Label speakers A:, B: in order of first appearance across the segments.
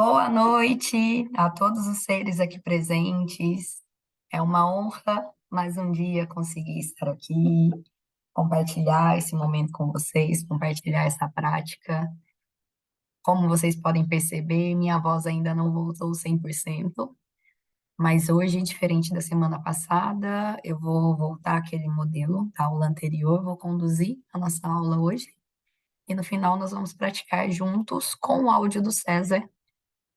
A: Boa noite a todos os seres aqui presentes. É uma honra mais um dia conseguir estar aqui, compartilhar esse momento com vocês, compartilhar essa prática. Como vocês podem perceber, minha voz ainda não voltou 100%, mas hoje, diferente da semana passada, eu vou voltar àquele modelo da aula anterior, vou conduzir a nossa aula hoje e no final nós vamos praticar juntos com o áudio do César,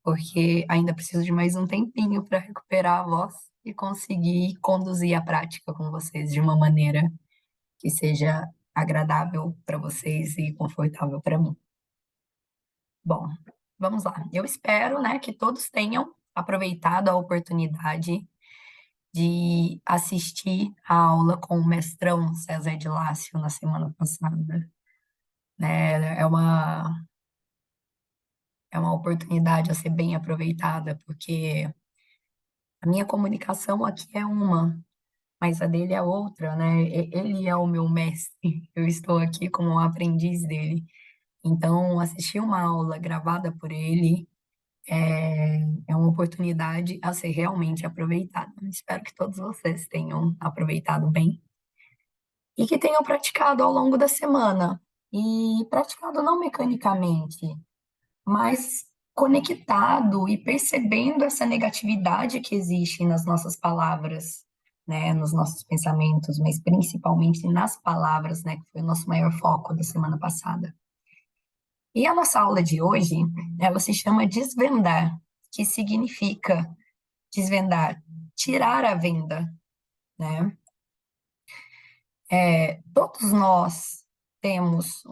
A: porque ainda preciso de mais um tempinho para recuperar a voz e conseguir conduzir a prática com vocês de uma maneira que seja agradável para vocês e confortável para mim. Bom, vamos lá. Eu espero, né, que todos tenham aproveitado a oportunidade de assistir a aula com o mestrão César de Lácio na semana passada. Né? É uma oportunidade a ser bem aproveitada, porque a minha comunicação aqui é uma, mas a dele é outra, né? Ele é o meu mestre, eu estou aqui como um aprendiz dele. Então, assistir uma aula gravada por ele é uma oportunidade a ser realmente aproveitada. Espero que todos vocês tenham aproveitado bem e que tenham praticado ao longo da semana. E praticado não mecanicamente, mas conectado e percebendo essa negatividade que existe nas nossas palavras, né, nos nossos pensamentos, mas principalmente nas palavras, né, que foi o nosso maior foco da semana passada. E a nossa aula de hoje, ela se chama Desvendar, que significa desvendar, tirar a venda, né? Todos nós temos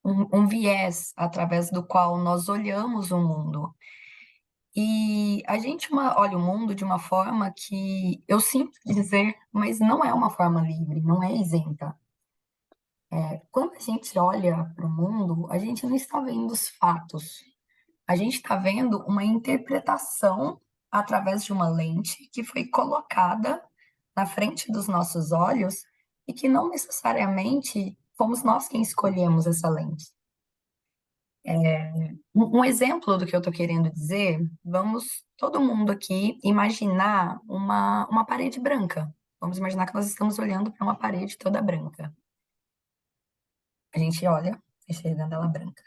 A: um viés através do qual nós olhamos o mundo. E a gente olha o mundo de uma forma que eu sinto dizer, mas não é uma forma livre, não é isenta. Quando a gente olha para o mundo, a gente não está vendo os fatos, a gente está vendo uma interpretação através de uma lente que foi colocada na frente dos nossos olhos e que não necessariamente fomos nós quem escolhemos essa lente. Um exemplo do que eu estou querendo dizer, vamos todo mundo aqui imaginar uma parede branca. Vamos imaginar que nós estamos olhando para uma parede toda branca. A gente olha, enxergando ela branca.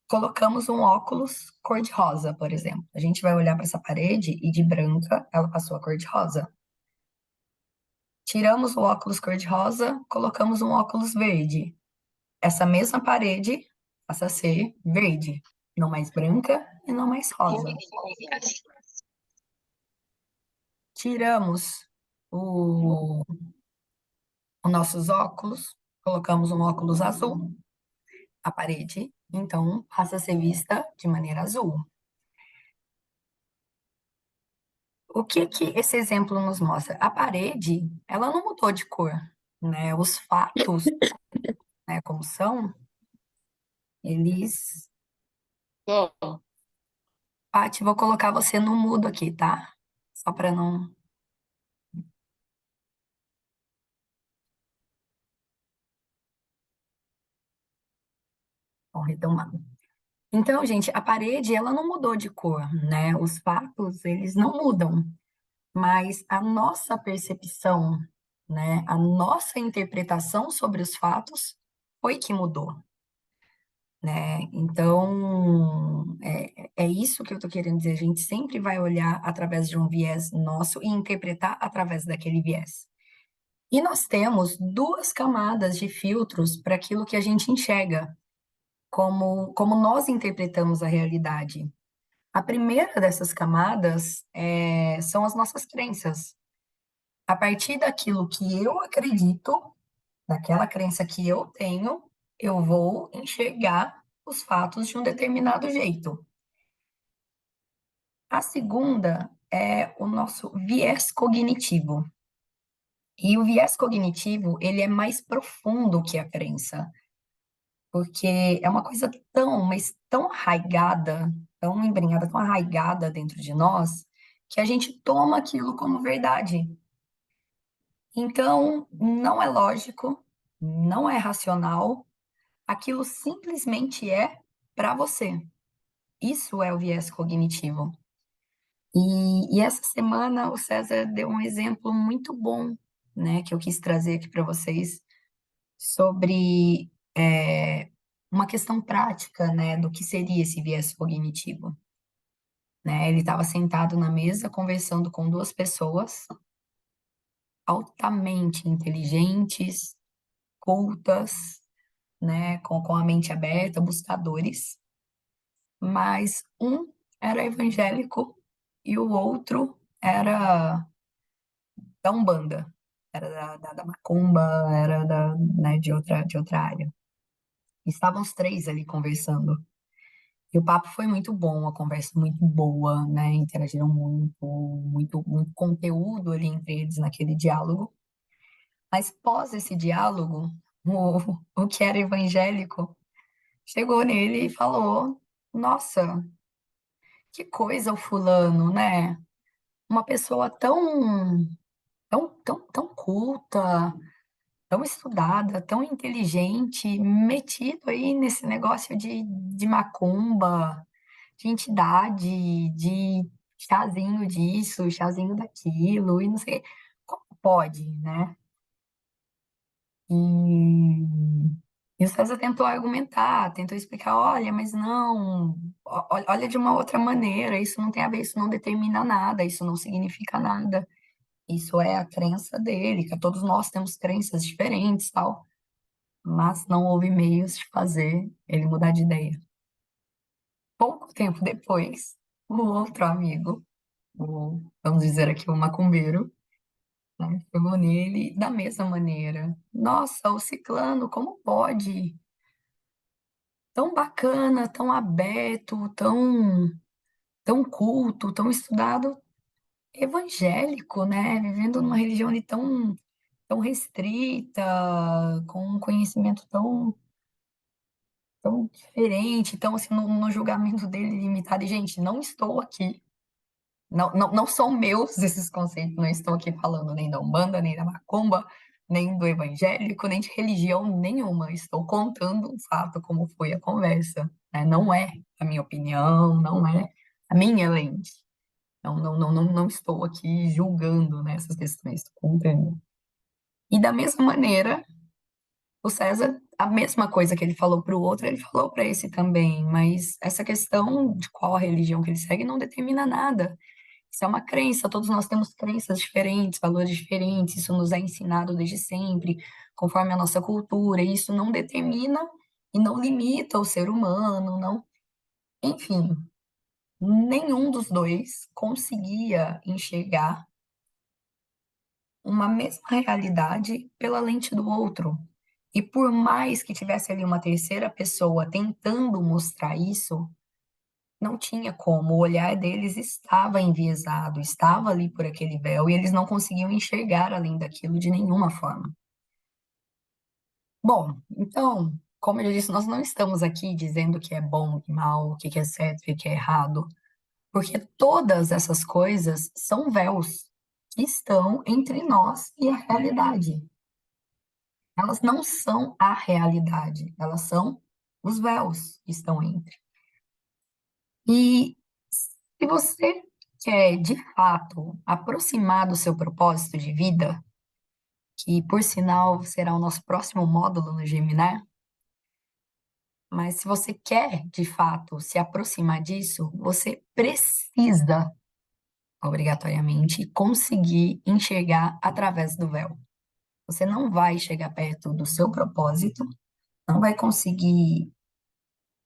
A: Colocamos um óculos cor-de-rosa, por exemplo. A gente vai olhar para essa parede e de branca ela passou a cor-de-rosa. Tiramos o óculos cor-de-rosa, colocamos um óculos verde. Essa mesma parede passa a ser verde, não mais branca e não mais rosa. Tiramos os nossos óculos, colocamos um óculos azul, a parede, então, passa a ser vista de maneira azul. O que que esse exemplo nos mostra? A parede, ela não mudou de cor, né? Os fatos, né, como são, eles...
B: Bom,
A: Paty, vou colocar você no mudo aqui, tá? Só para não... Bom, retomando. Então, gente, a parede, ela não mudou de cor, né? Os fatos, eles não mudam, mas a nossa percepção, né? A nossa interpretação sobre os fatos foi que mudou, né? Então, é isso que eu estou querendo dizer. A gente sempre vai olhar através de um viés nosso e interpretar através daquele viés. E nós temos duas camadas de filtros para aquilo que a gente enxerga, como nós interpretamos a realidade. A primeira dessas camadas são as nossas crenças. A partir daquilo que eu acredito, daquela crença que eu tenho, eu vou enxergar os fatos de um determinado jeito. A segunda é o nosso viés cognitivo. E o viés cognitivo, ele é mais profundo que a crença, porque é uma coisa tão, mas tão arraigada, tão embrenhada, tão arraigada dentro de nós, que a gente toma aquilo como verdade. Então, não é lógico, não é racional, aquilo simplesmente é para você. Isso é o viés cognitivo. E essa semana o César deu um exemplo muito bom, né, que eu quis trazer aqui para vocês sobre uma questão prática, né, do que seria esse viés cognitivo, né? Ele estava sentado na mesa conversando com duas pessoas altamente inteligentes, cultas, né, com a mente aberta, buscadores, mas um era evangélico e o outro era da Umbanda, era da Macumba, era né, de outra área. Estavam os três ali conversando. E o papo foi muito bom, a conversa muito boa, né? Interagiram muito, muito conteúdo ali entre eles naquele diálogo. Mas pós esse diálogo, o que era evangélico chegou nele e falou: Nossa, que coisa o fulano, né? Uma pessoa tão culta, tão estudada, tão inteligente, metido aí nesse negócio de macumba, de entidade, de chazinho disso, chazinho daquilo, e não sei como pode, né? E, e o César tentou argumentar, tentou explicar, olha, mas não, olha de uma outra maneira, isso não tem a ver, isso não determina nada, isso não significa nada. Isso é a crença dele, que todos nós temos crenças diferentes, tal, mas não houve meios de fazer ele mudar de ideia. Pouco tempo depois, o outro amigo, vamos dizer aqui, o macumbeiro, né, chegou nele da mesma maneira. Nossa, o ciclano, como pode? Tão bacana, tão aberto, tão culto, tão estudado, evangélico, né? Vivendo numa religião ali tão restrita, com um conhecimento tão diferente, tão assim, no julgamento dele limitado. E, gente, não estou aqui, não são meus esses conceitos, não estou aqui falando nem da Umbanda, nem da Macumba, nem do evangélico, nem de religião nenhuma. Estou contando um fato, como foi a conversa, né? Não é a minha opinião, não é a minha lente. Não estou aqui julgando, né, essas questões, estou contando. E da mesma maneira, o César, a mesma coisa que ele falou para o outro, ele falou para esse também, mas essa questão de qual a religião que ele segue não determina nada. Isso é uma crença, todos nós temos crenças diferentes, valores diferentes, isso nos é ensinado desde sempre, conforme a nossa cultura, e isso não determina e não limita o ser humano, não. Enfim, nenhum dos dois conseguia enxergar uma mesma realidade pela lente do outro. E por mais que tivesse ali uma terceira pessoa tentando mostrar isso, não tinha como. O olhar deles estava enviesado, estava ali por aquele véu e eles não conseguiam enxergar além daquilo de nenhuma forma. Bom, então, como eu disse, nós não estamos aqui dizendo o que é bom, o que é mal, o que é certo, o que é errado, porque todas essas coisas são véus que estão entre nós e a realidade. Elas não são a realidade, elas são os véus que estão entre. E se você quer, de fato, aproximar do seu propósito de vida, que por sinal será o nosso próximo módulo no Geminar, mas se você quer, de fato, se aproximar disso, você precisa, obrigatoriamente, conseguir enxergar através do véu. Você não vai chegar perto do seu propósito, não vai conseguir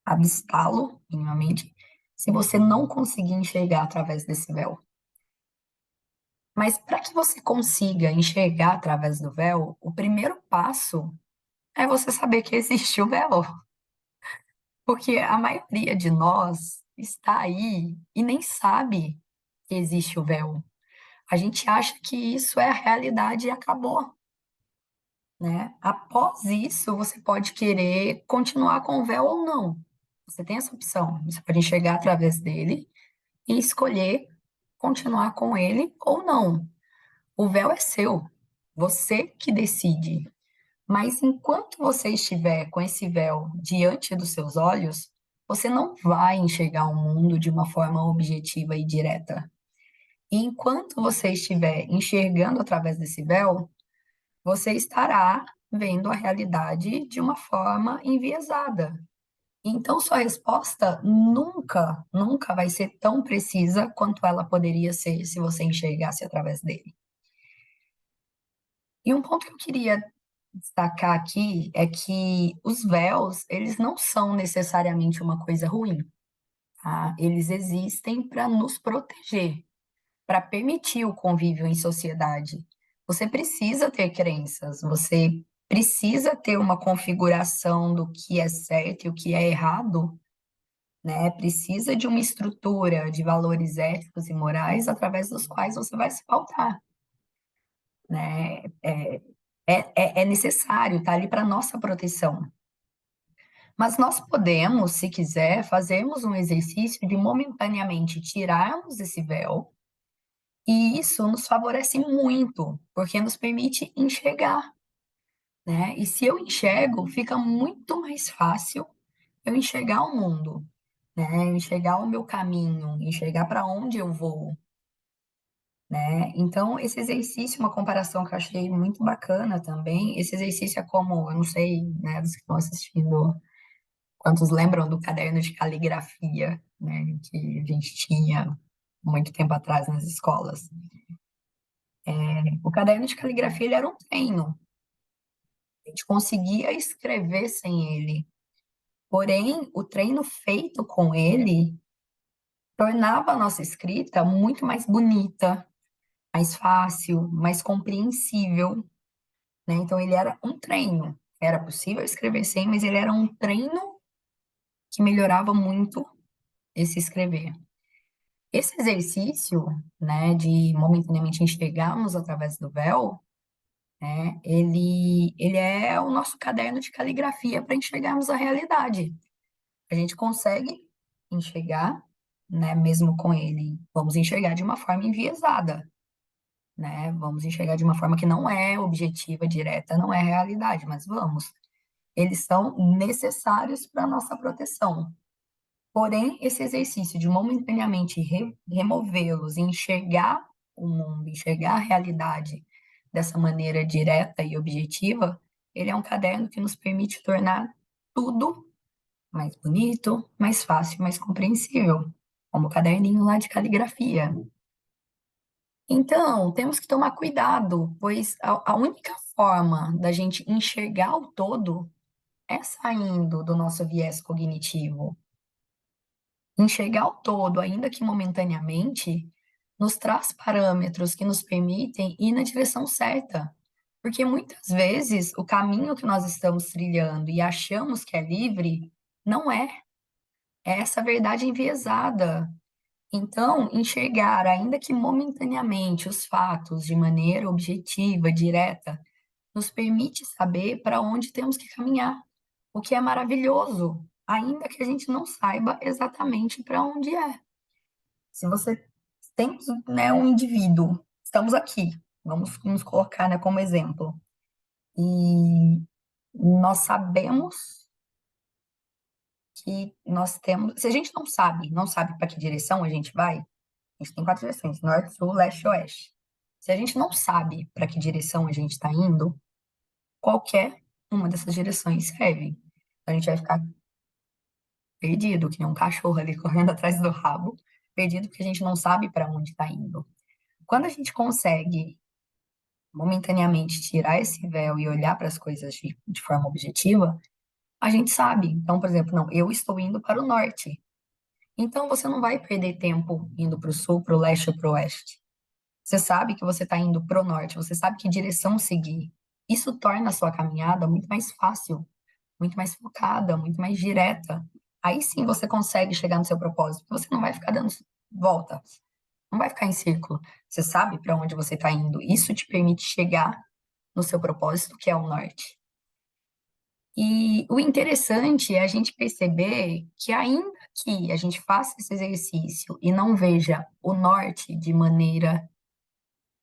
A: avistá-lo, minimamente, se você não conseguir enxergar através desse véu. Mas para que você consiga enxergar através do véu, o primeiro passo é você saber que existe o véu. Porque a maioria de nós está aí e nem sabe que existe o véu. A gente acha que isso é a realidade e acabou, né? Após isso, você pode querer continuar com o véu ou não. Você tem essa opção. Você pode enxergar através dele e escolher continuar com ele ou não. O véu é seu, você que decide. Mas enquanto você estiver com esse véu diante dos seus olhos, você não vai enxergar o mundo de uma forma objetiva e direta. E enquanto você estiver enxergando através desse véu, você estará vendo a realidade de uma forma enviesada. Então, sua resposta nunca, nunca vai ser tão precisa quanto ela poderia ser se você enxergasse através dele. E um ponto que eu queria destacar aqui é que os véus, eles não são necessariamente uma coisa ruim, tá? Eles existem para nos proteger, para permitir o convívio em sociedade. Você precisa ter crenças, você precisa ter uma configuração do que é certo e o que é errado, né? Precisa de uma estrutura de valores éticos e morais através dos quais você vai se pautar, né? É necessário, tá ali para nossa proteção. Mas nós podemos, se quiser, fazermos um exercício de momentaneamente tirarmos esse véu, e isso nos favorece muito, porque nos permite enxergar, né? E se eu enxergo, fica muito mais fácil eu enxergar o mundo, né? Enxergar o meu caminho, enxergar para onde eu vou, né? Então, esse exercício, uma comparação que eu achei muito bacana também, esse exercício é como, eu não sei, né, dos que estão assistindo, quantos lembram do caderno de caligrafia, né, que a gente tinha muito tempo atrás nas escolas. O caderno de caligrafia, ele era um treino, a gente conseguia escrever sem ele. Porém, o treino feito com ele tornava a nossa escrita muito mais bonita, mais fácil, mais compreensível, né? Então, ele era um treino. Era possível escrever sem, mas ele era um treino que melhorava muito esse escrever. Esse exercício, né, de momentaneamente enxergarmos através do véu, né, ele é o nosso caderno de caligrafia para enxergarmos a realidade. A gente consegue enxergar, né, mesmo com ele. Vamos enxergar de uma forma enviesada, né? Vamos enxergar de uma forma que não é objetiva, direta, não é realidade, mas vamos. Eles são necessários para a nossa proteção. Porém, esse exercício de momentaneamente removê-los e enxergar o mundo, enxergar a realidade dessa maneira direta e objetiva, ele é um caderno que nos permite tornar tudo mais bonito, mais fácil, mais compreensível, como o caderninho lá de caligrafia. Então, temos que tomar cuidado, pois a única forma da gente enxergar o todo é saindo do nosso viés cognitivo. Enxergar o todo, ainda que momentaneamente, nos traz parâmetros que nos permitem ir na direção certa. Porque muitas vezes o caminho que nós estamos trilhando e achamos que é livre, não é. É essa verdade enviesada. Então, enxergar, ainda que momentaneamente, os fatos de maneira objetiva, direta, nos permite saber para onde temos que caminhar, o que é maravilhoso, ainda que a gente não saiba exatamente para onde é. Se você tem, né, um indivíduo, estamos aqui, vamos nos colocar, né, como exemplo, e nós sabemos que nós temos, se a gente não sabe para que direção a gente vai, a gente tem quatro direções: norte, sul, leste e oeste. Se a gente não sabe para que direção a gente está indo, qualquer uma dessas direções serve. A gente vai ficar perdido, que nem um cachorro ali correndo atrás do rabo, perdido porque a gente não sabe para onde está indo. Quando a gente consegue momentaneamente tirar esse véu e olhar para as coisas de forma objetiva, a gente sabe. Então, por exemplo, não, eu estou indo para o norte. Então, você não vai perder tempo indo para o sul, para o leste ou para o oeste. Você sabe que você está indo para o norte, você sabe que direção seguir. Isso torna a sua caminhada muito mais fácil, muito mais focada, muito mais direta. Aí sim você consegue chegar no seu propósito, porque você não vai ficar dando volta, não vai ficar em círculo. Você sabe para onde você está indo. Isso te permite chegar no seu propósito, que é o norte. E o interessante é a gente perceber que, ainda que a gente faça esse exercício e não veja o norte de maneira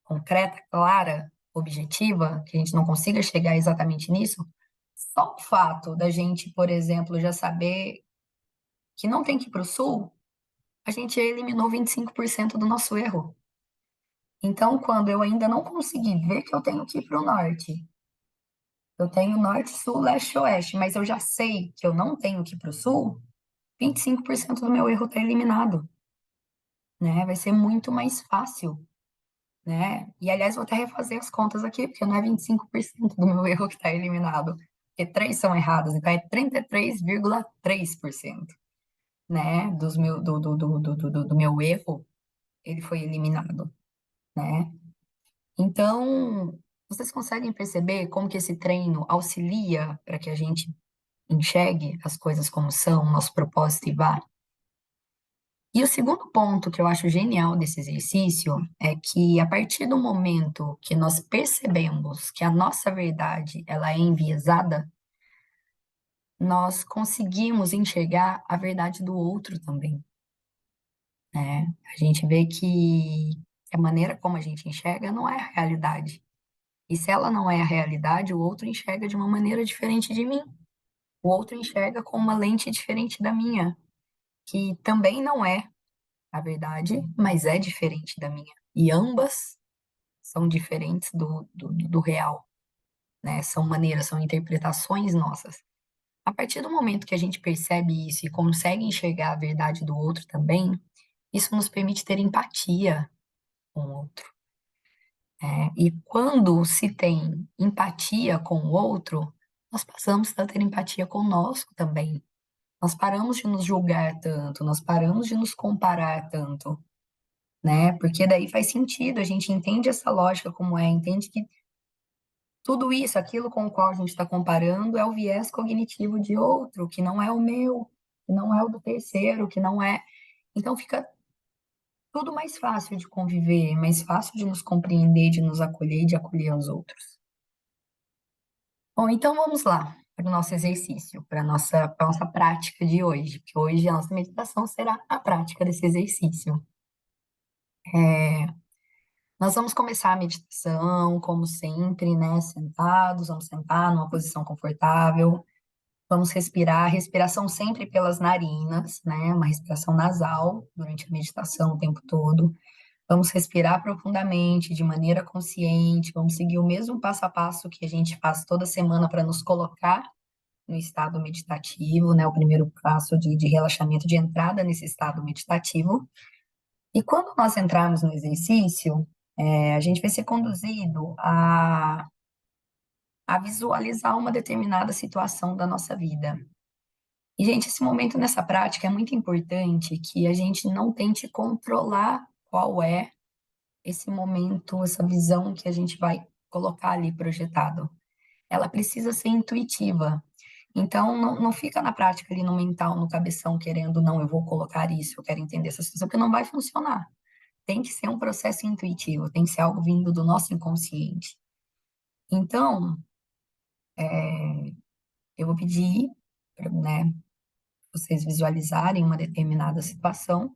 A: concreta, clara, objetiva, que a gente não consiga chegar exatamente nisso, só o fato da gente, por exemplo, já saber que não tem que ir para o sul, a gente já eliminou 25% do nosso erro. Então, quando eu ainda não consegui ver que eu tenho que ir para o norte, eu tenho norte, sul, leste, oeste, mas eu já sei que eu não tenho que ir para o sul, 25% do meu erro está eliminado, né? Vai ser muito mais fácil, né? E, aliás, vou até refazer as contas aqui, porque não é 25% do meu erro que está eliminado, porque três são errados, então é 33,3%, né? Do meu erro, ele foi eliminado, né? Então, vocês conseguem perceber como que esse treino auxilia para que a gente enxergue as coisas como são, nosso propósito e vá? E o segundo ponto que eu acho genial desse exercício é que a partir do momento que nós percebemos que a nossa verdade ela é enviesada, nós conseguimos enxergar a verdade do outro também, né? A gente vê que a maneira como a gente enxerga não é a realidade. E se ela não é a realidade, o outro enxerga de uma maneira diferente de mim. O outro enxerga com uma lente diferente da minha, que também não é a verdade, mas é diferente da minha. E ambas são diferentes do real, né? São maneiras, são interpretações nossas. A partir do momento que a gente percebe isso e consegue enxergar a verdade do outro também, isso nos permite ter empatia com o outro. E quando se tem empatia com o outro, nós passamos a ter empatia conosco também. Nós paramos de nos julgar tanto, nós paramos de nos comparar tanto, né? Porque daí faz sentido, a gente entende essa lógica como é, entende que tudo isso, aquilo com o qual a gente está comparando, é o viés cognitivo de outro, que não é o meu, que não é o do terceiro, que não é. Então fica tudo mais fácil de conviver, mais fácil de nos compreender, de nos acolher e de acolher os outros. Bom, então vamos lá para o nosso exercício, para a nossa prática de hoje, que hoje a nossa meditação será a prática desse exercício. Nós vamos começar a meditação, como sempre, né? Sentados, vamos sentar numa posição confortável, vamos respirar, respiração sempre pelas narinas, né? Uma respiração nasal durante a meditação o tempo todo. Vamos respirar profundamente, de maneira consciente, vamos seguir o mesmo passo a passo que a gente faz toda semana para nos colocar no estado meditativo, né? O primeiro passo de relaxamento, de entrada nesse estado meditativo. E quando nós entrarmos no exercício, a gente vai ser conduzido a visualizar uma determinada situação da nossa vida. E, gente, esse momento nessa prática é muito importante que a gente não tente controlar qual é esse momento, essa visão que a gente vai colocar ali projetado. Ela precisa ser intuitiva. Então, não fica na prática ali no mental, no cabeção, querendo, não, eu vou colocar isso, eu quero entender essa situação, porque não vai funcionar. Tem que ser um processo intuitivo, tem que ser algo vindo do nosso inconsciente. Então, eu vou pedir, né, vocês visualizarem uma determinada situação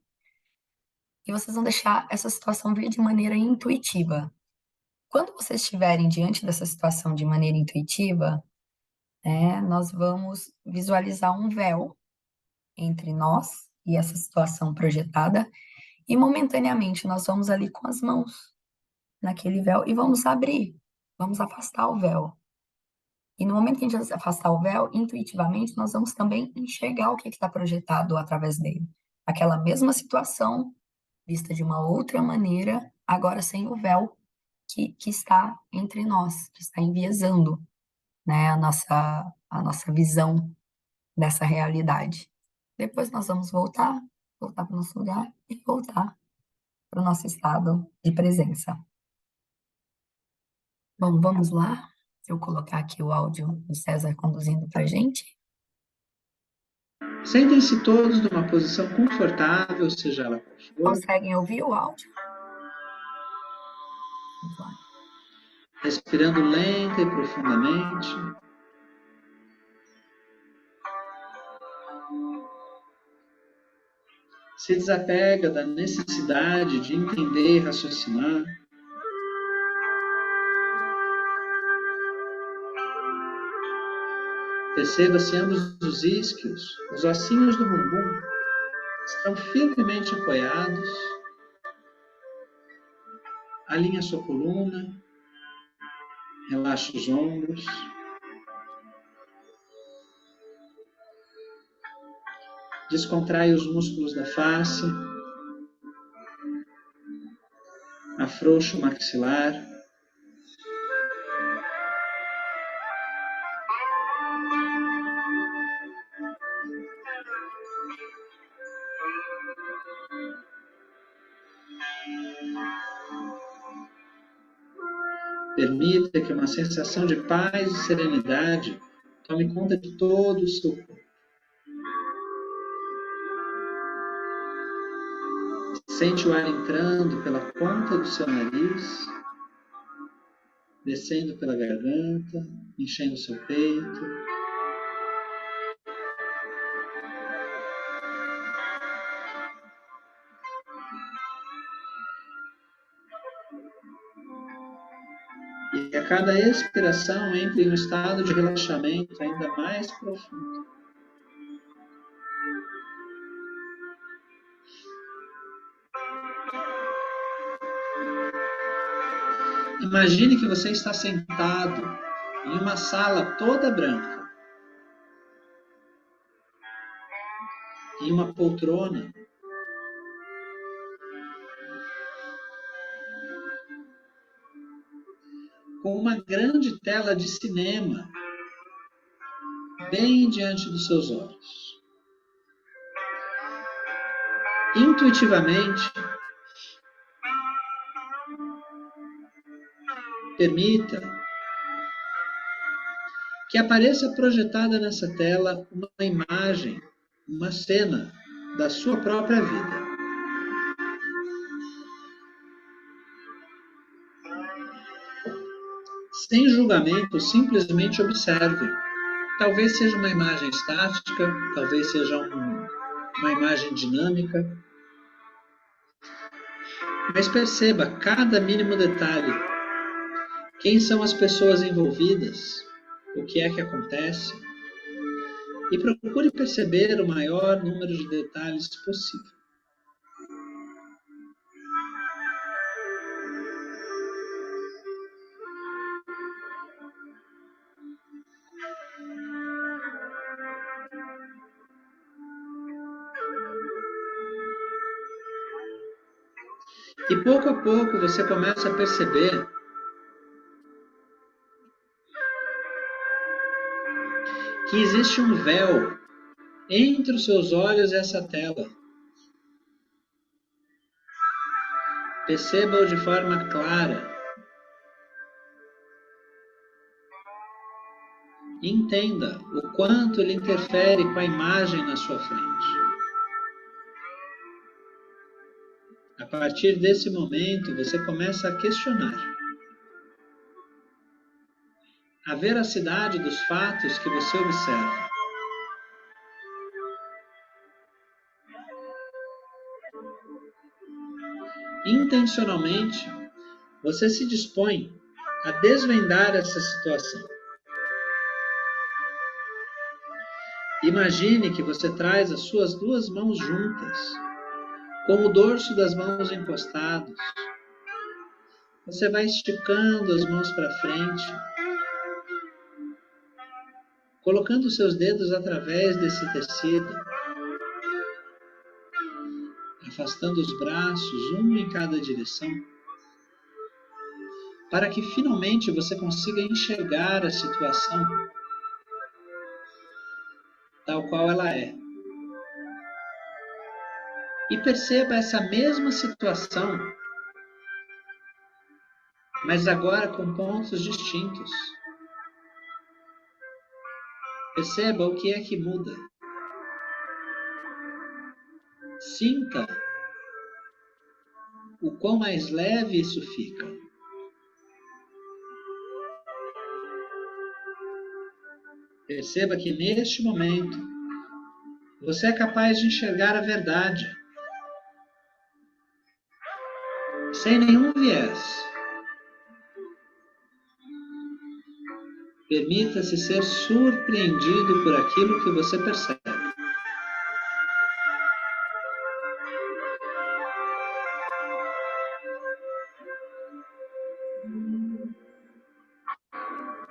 A: e vocês vão deixar essa situação vir de maneira intuitiva. Quando vocês estiverem diante dessa situação de maneira intuitiva, nós vamos visualizar um véu entre nós e essa situação projetada, e momentaneamente nós vamos ali com as mãos naquele véu e vamos abrir, vamos afastar o véu. E no momento que a gente afastar o véu, intuitivamente nós vamos também enxergar o que está projetado através dele. Aquela mesma situação, vista de uma outra maneira, agora sem o véu que está entre nós, que está enviesando, né, a nossa visão dessa realidade. Depois nós vamos voltar para o nosso lugar e voltar para o nosso estado de presença. Bom, vamos lá. Eu colocar aqui o áudio do César conduzindo para a gente.
C: Sentem-se todos numa posição confortável, seja ela qual for.
A: Conseguem ouvir o áudio? Vamos lá.
C: Respirando lenta e profundamente. Se desapega da necessidade de entender e raciocinar. Perceba se ambos os isquios, os ossinhos do bumbum, estão firmemente apoiados. Alinha sua coluna, relaxa os ombros. Descontrai os músculos da face. Afrouxa o maxilar. Permita que uma sensação de paz e serenidade tome conta de todo o seu corpo. Sente o ar entrando pela ponta do seu nariz, descendo pela garganta, enchendo seu peito. E a cada expiração entre em um estado de relaxamento ainda mais profundo. Imagine que você está sentado em uma sala toda branca, em uma poltrona, com uma grande tela de cinema bem diante dos seus olhos. Intuitivamente, permita que apareça projetada nessa tela uma imagem, uma cena da sua própria vida. Sem julgamento, simplesmente observe. Talvez seja uma imagem estática, talvez seja uma imagem dinâmica. Mas perceba cada mínimo detalhe. Quem são as pessoas envolvidas? O que é que acontece? E procure perceber o maior número de detalhes possível. E pouco a pouco você começa a perceber que existe um véu entre os seus olhos e essa tela. Perceba-o de forma clara. Entenda o quanto ele interfere com a imagem na sua frente. A partir desse momento, você começa a questionar a veracidade dos fatos que você observa. Intencionalmente, você se dispõe a desvendar essa situação. Imagine que você traz as suas duas mãos juntas, com o dorso das mãos encostados. Você vai esticando as mãos para frente, colocando seus dedos através desse tecido, afastando os braços, um em cada direção, para que finalmente você consiga enxergar a situação tal qual ela é. E perceba essa mesma situação, mas agora com pontos distintos. Perceba o que é que muda. Sinta o quão mais leve isso fica. Perceba que neste momento você é capaz de enxergar a verdade, sem nenhum viés. Permita-se ser surpreendido por aquilo que você percebe.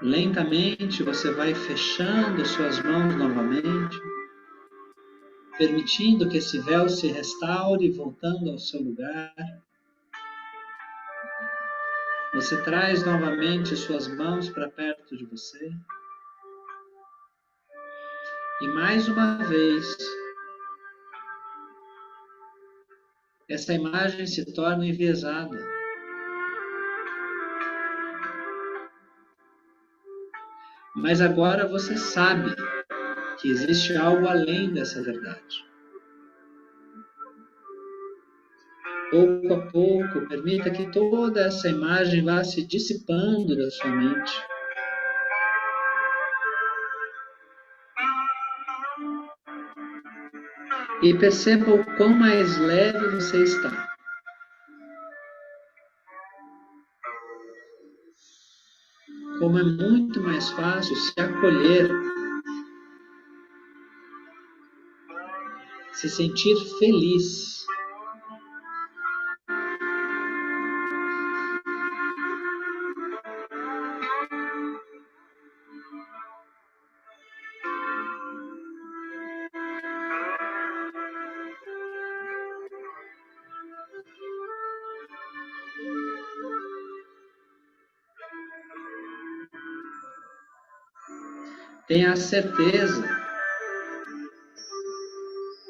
C: Lentamente você vai fechando suas mãos novamente, permitindo que esse véu se restaure, voltando ao seu lugar. Você traz novamente suas mãos para perto de você. E mais uma vez, essa imagem se torna enviesada. Mas agora você sabe que existe algo além dessa verdade. Pouco a pouco, permita que toda essa imagem vá se dissipando da sua mente. E perceba o quão mais leve você está. Como é muito mais fácil se acolher, se sentir feliz. Tenha a certeza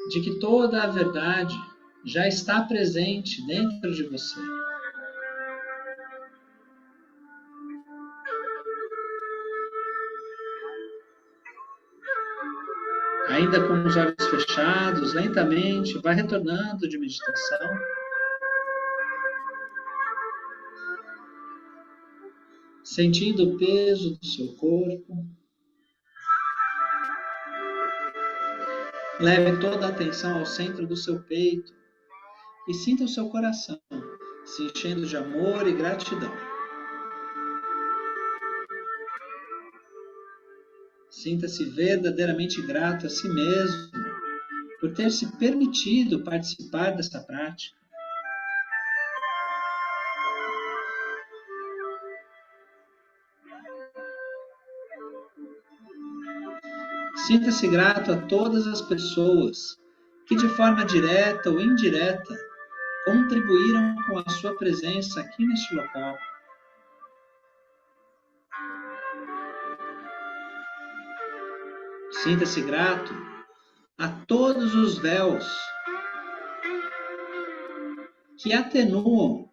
C: de que toda a verdade já está presente dentro de você. Ainda com os olhos fechados, lentamente, vai retornando de meditação. Sentindo o peso do seu corpo. Leve toda a atenção ao centro do seu peito e sinta o seu coração se enchendo de amor e gratidão. Sinta-se verdadeiramente grato a si mesmo por ter se permitido participar dessa prática. Sinta-se grato a todas as pessoas que, de forma direta ou indireta, contribuíram com a sua presença aqui neste local. Sinta-se grato a todos os véus que atenuam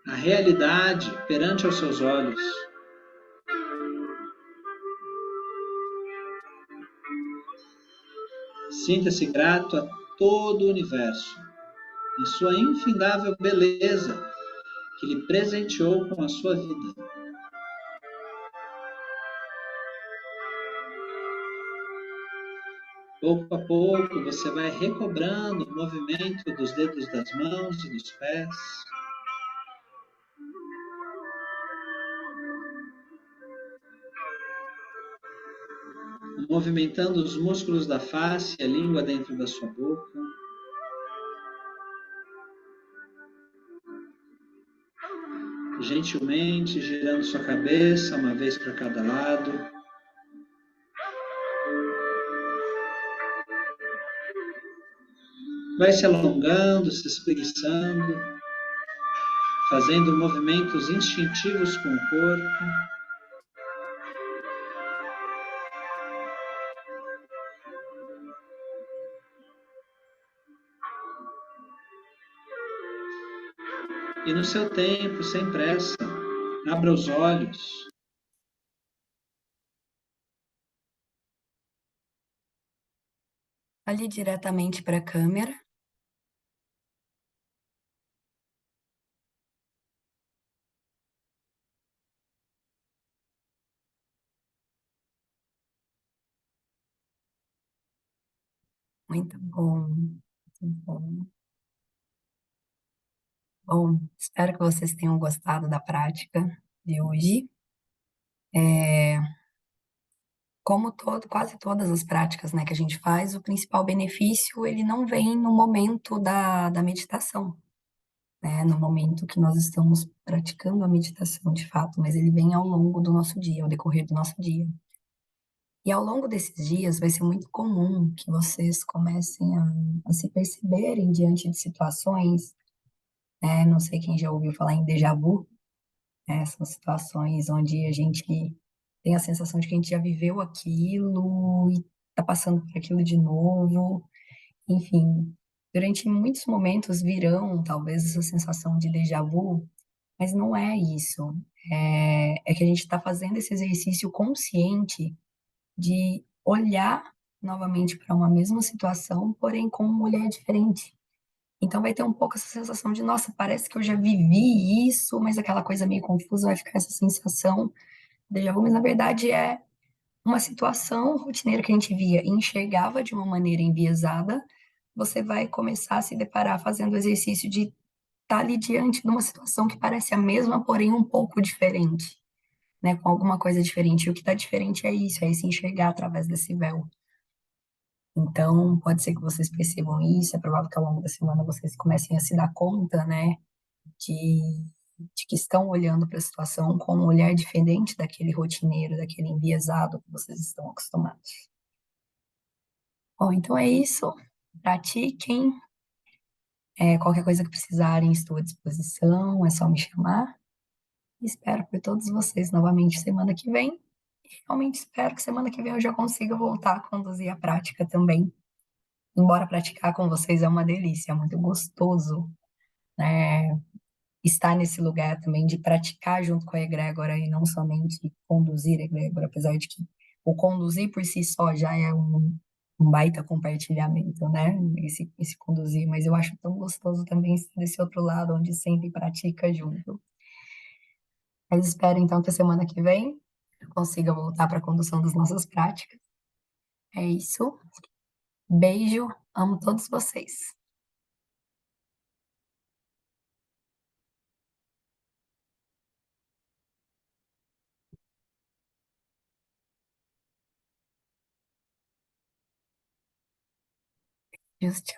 C: a realidade perante os seus olhos. Sinta-se grato a todo o universo e sua infindável beleza que lhe presenteou com a sua vida. Pouco a pouco você vai recobrando o movimento dos dedos das mãos e dos pés. Movimentando os músculos da face e a língua dentro da sua boca. Gentilmente girando sua cabeça uma vez para cada lado. Vai se alongando, se espreguiçando, fazendo movimentos instintivos com o corpo. E no seu tempo, sem pressa, abra os olhos.
A: Olhe diretamente para a câmera. Muito bom, muito bom. Bom, espero que vocês tenham gostado da prática de hoje. Como quase todas as práticas, né, que a gente faz, o principal benefício, ele não vem no momento da meditação. né, no momento que nós estamos praticando a meditação de fato, mas ele vem ao longo do nosso dia, ao decorrer do nosso dia. E ao longo desses dias vai ser muito comum que vocês comecem a se perceberem diante de situações, né? Não sei quem já ouviu falar em déjà vu, né? São situações onde a gente tem a sensação de que a gente já viveu aquilo e está passando por aquilo de novo. Enfim, durante muitos momentos virão talvez essa sensação de déjà vu, mas não é isso. É que a gente está fazendo esse exercício consciente de olhar novamente para uma mesma situação, porém com um olhar diferente. Então vai ter um pouco essa sensação de, nossa, parece que eu já vivi isso, mas aquela coisa meio confusa, vai ficar essa sensação de déjà vu, mas na verdade é uma situação rotineira que a gente via e enxergava de uma maneira enviesada, você vai começar a se deparar fazendo o exercício de estar ali diante de uma situação que parece a mesma, porém um pouco diferente, né? Com alguma coisa diferente. E o que está diferente é isso, é esse enxergar através desse véu. Então, pode ser que vocês percebam isso, é provável que ao longo da semana vocês comecem a se dar conta, né, de, de que estão olhando para a situação com um olhar diferente daquele rotineiro, daquele enviesado que vocês estão acostumados. Bom, então é isso. Pratiquem. Qualquer coisa que precisarem, estou à disposição, é só me chamar. Espero por todos vocês novamente semana que vem. E realmente espero que semana que vem eu já consiga voltar a conduzir a prática também. Embora praticar com vocês é uma delícia, é muito gostoso, né? Estar nesse lugar também de praticar junto com a egrégora e não somente conduzir a egrégora, apesar de que o conduzir por si só já é um baita compartilhamento, né? Esse conduzir, mas eu acho tão gostoso também estar desse outro lado, onde sempre pratica junto. Mas espero então que a semana que vem eu consiga voltar para a condução das nossas práticas. É isso. Beijo, amo todos vocês. Deus te